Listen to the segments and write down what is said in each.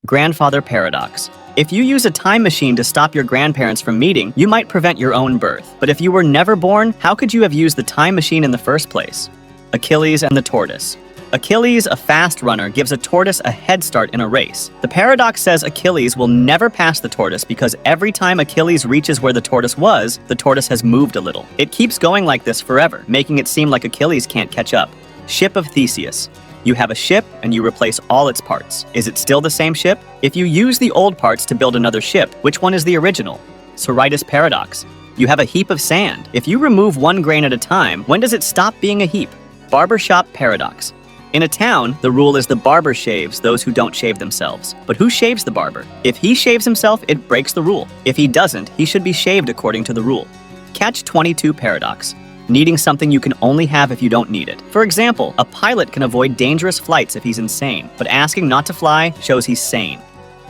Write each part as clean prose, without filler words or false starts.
Grandfather Paradox. If you use a time machine to stop your grandparents from meeting, you might prevent your own birth. But if you were never born, how could you have used the time machine in the first place? Achilles and the tortoise. Achilles, a fast runner, gives a tortoise a head start in a race. The paradox says Achilles will never pass the tortoise because every time Achilles reaches where the tortoise has moved a little. It keeps going like this forever, making it seem like Achilles can't catch up. Ship of Theseus. You have a ship and you replace all its parts. Is it still the same ship? If you use the old parts to build another ship, which one is the original? Sorites Paradox. You have a heap of sand. If you remove one grain at a time, when does it stop being a heap? Barbershop Paradox. In a town, the rule is the barber shaves those who don't shave themselves. But who shaves the barber? If he shaves himself, it breaks the rule. If he doesn't, he should be shaved according to the rule. Catch-22 Paradox. Needing something you can only have if you don't need it. For example, a pilot can avoid dangerous flights if he's insane, but asking not to fly shows he's sane.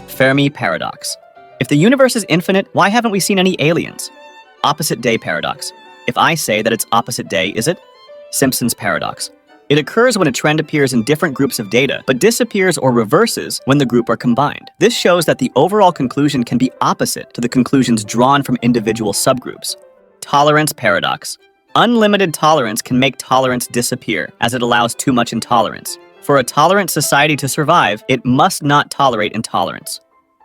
Fermi Paradox. If the universe is infinite, why haven't we seen any aliens? Opposite day paradox. If I say that it's opposite day, is it? Simpsons Paradox. It occurs when a trend appears in different groups of data, but disappears or reverses when the group are combined. This shows that the overall conclusion can be opposite to the conclusions drawn from individual subgroups. Tolerance Paradox. Unlimited tolerance can make tolerance disappear, as it allows too much intolerance. For a tolerant society to survive, it must not tolerate intolerance.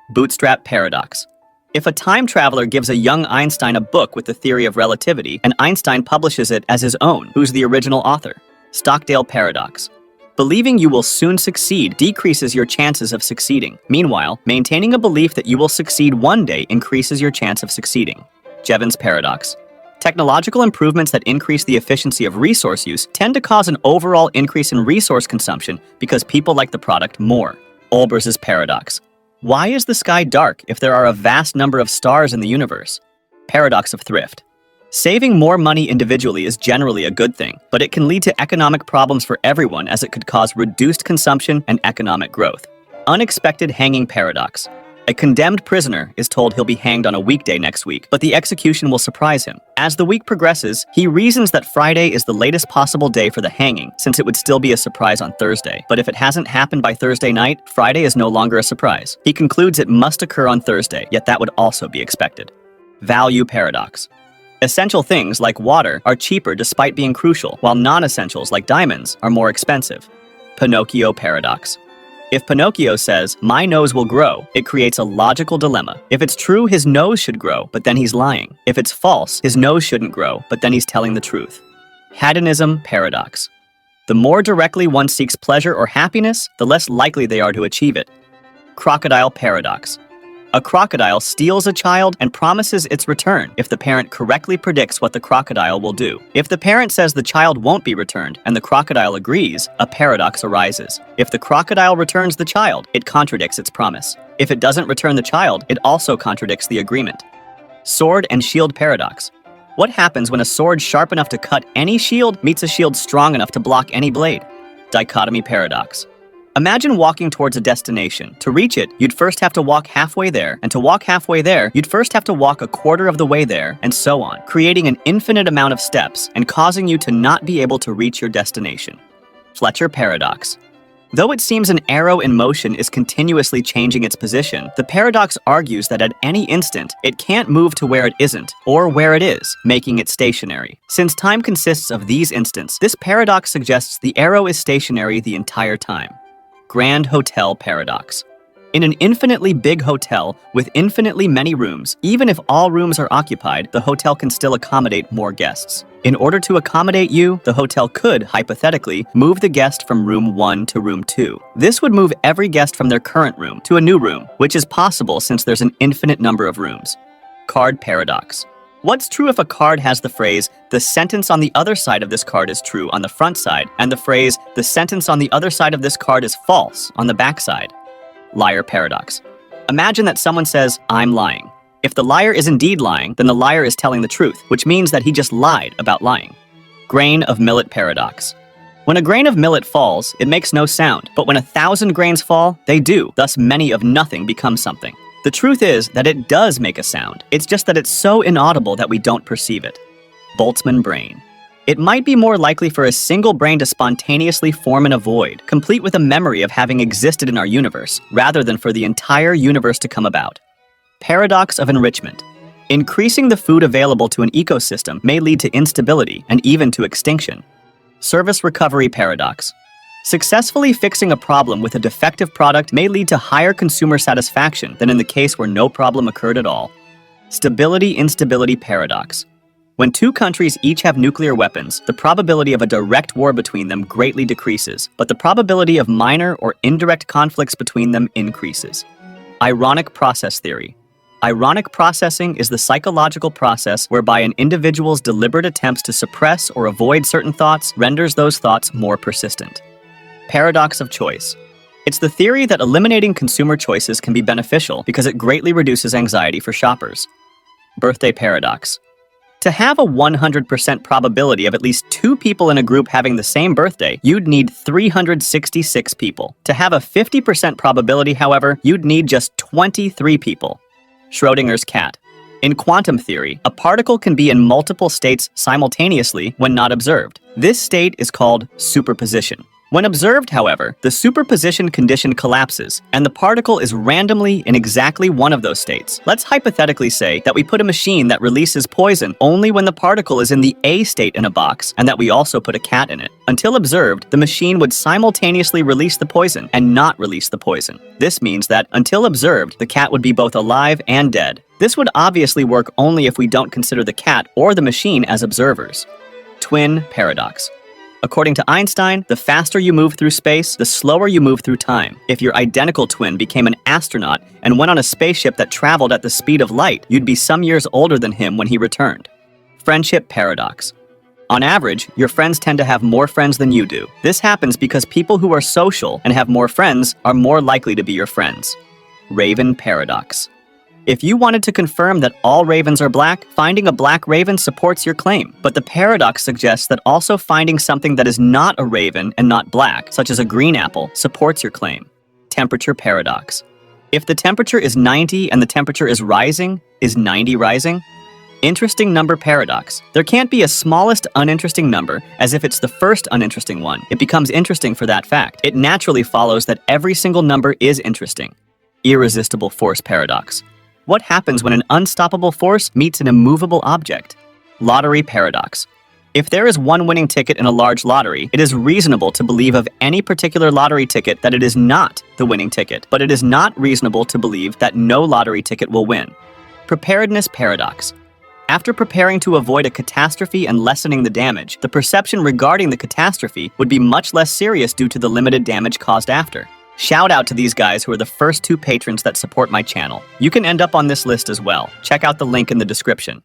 Bootstrap Paradox. If a time traveler gives a young Einstein a book with the theory of relativity, and Einstein publishes it as his own, who's the original author? Stockdale Paradox. Believing you will soon succeed decreases your chances of succeeding. Meanwhile, maintaining a belief that you will succeed one day increases your chance of succeeding. Jevons Paradox. Technological improvements that increase the efficiency of resource use tend to cause an overall increase in resource consumption because people like the product more. Olbers Paradox. Why is the sky dark if there are a vast number of stars in the universe? Paradox of Thrift. Saving more money individually is generally a good thing, but it can lead to economic problems for everyone as it could cause reduced consumption and economic growth. Unexpected hanging paradox. A condemned prisoner is told he'll be hanged on a weekday next week, but the execution will surprise him. As the week progresses, he reasons that Friday is the latest possible day for the hanging, since it would still be a surprise on Thursday. But if it hasn't happened by Thursday night, Friday is no longer a surprise. He concludes it must occur on Thursday, yet that would also be expected. Value paradox. Essential things like water are cheaper despite being crucial, while non-essentials like diamonds are more expensive. Pinocchio Paradox. If Pinocchio says, "My nose will grow," it creates a logical dilemma. If it's true, his nose should grow, but then he's lying. If it's false, his nose shouldn't grow, but then he's telling the truth. Hedonism Paradox. The more directly one seeks pleasure or happiness, the less likely they are to achieve it. Crocodile Paradox. A crocodile steals a child and promises its return if the parent correctly predicts what the crocodile will do. If the parent says the child won't be returned and the crocodile agrees, a paradox arises. If the crocodile returns the child, it contradicts its promise. If it doesn't return the child, it also contradicts the agreement. Sword and shield paradox. What happens when a sword sharp enough to cut any shield meets a shield strong enough to block any blade? Dichotomy paradox. Imagine walking towards a destination. To reach it, you'd first have to walk halfway there, and to walk halfway there, you'd first have to walk a quarter of the way there, and so on, creating an infinite amount of steps and causing you to not be able to reach your destination. Fletcher Paradox. Though it seems an arrow in motion is continuously changing its position, the paradox argues that at any instant, it can't move to where it isn't, or where it is, making it stationary. Since time consists of these instants, this paradox suggests the arrow is stationary the entire time. Grand Hotel Paradox. In an infinitely big hotel with infinitely many rooms, even if all rooms are occupied, the hotel can still accommodate more guests. In order to accommodate you, the hotel could, hypothetically, move the guest from room 1 to room 2. This would move every guest from their current room to a new room, which is possible since there's an infinite number of rooms. Card Paradox. What's true if a card has the phrase, "The sentence on the other side of this card is true" on the front side, and the phrase, "The sentence on the other side of this card is false" on the back side? Liar Paradox. Imagine that someone says, "I'm lying." If the liar is indeed lying, then the liar is telling the truth, which means that he just lied about lying. Grain of Millet Paradox. When a grain of millet falls, it makes no sound, but when 1,000 grains fall, they do, thus many of nothing become something. The truth is that it does make a sound. It's just that it's so inaudible that we don't perceive it. Boltzmann Brain. It might be more likely for a single brain to spontaneously form in a void, complete with a memory of having existed in our universe, rather than for the entire universe to come about. Paradox of enrichment. Increasing the food available to an ecosystem may lead to instability and even to extinction. Service recovery paradox. Successfully fixing a problem with a defective product may lead to higher consumer satisfaction than in the case where no problem occurred at all. Stability-Instability Paradox. When two countries each have nuclear weapons, the probability of a direct war between them greatly decreases, but the probability of minor or indirect conflicts between them increases. Ironic process theory. Ironic processing is the psychological process whereby an individual's deliberate attempts to suppress or avoid certain thoughts renders those thoughts more persistent. Paradox of choice. It's the theory that eliminating consumer choices can be beneficial because it greatly reduces anxiety for shoppers. Birthday paradox. To have a 100% probability of at least 2 people in a group having the same birthday, you'd need 366 people. To have a 50% probability, however, you'd need just 23 people. Schrodinger's cat. In quantum theory, a particle can be in multiple states simultaneously when not observed. This state is called superposition. When observed, however, the superposition condition collapses, and the particle is randomly in exactly one of those states. Let's hypothetically say that we put a machine that releases poison only when the particle is in the A state in a box, and that we also put a cat in it. Until observed, the machine would simultaneously release the poison and not release the poison. This means that, until observed, the cat would be both alive and dead. This would obviously work only if we don't consider the cat or the machine as observers. Twin paradox. According to Einstein, the faster you move through space, the slower you move through time. If your identical twin became an astronaut and went on a spaceship that traveled at the speed of light, you'd be some years older than him when he returned. Friendship paradox. On average, your friends tend to have more friends than you do. This happens because people who are social and have more friends are more likely to be your friends. Raven paradox. If you wanted to confirm that all ravens are black, finding a black raven supports your claim. But the paradox suggests that also finding something that is not a raven and not black, such as a green apple, supports your claim. Temperature paradox. If the temperature is 90 and the temperature is rising, is 90 rising? Interesting number paradox. There can't be a smallest uninteresting number, as if it's the first uninteresting one. It becomes interesting for that fact. It naturally follows that every single number is interesting. Irresistible force paradox. What happens when an unstoppable force meets an immovable object? Lottery paradox. If there is one winning ticket in a large lottery, it is reasonable to believe of any particular lottery ticket that it is not the winning ticket, but it is not reasonable to believe that no lottery ticket will win. Preparedness paradox. After preparing to avoid a catastrophe and lessening the damage, the perception regarding the catastrophe would be much less serious due to the limited damage caused after. Shout out to these guys who are the first 2 patrons that support my channel. You can end up on this list as well. Check out the link in the description.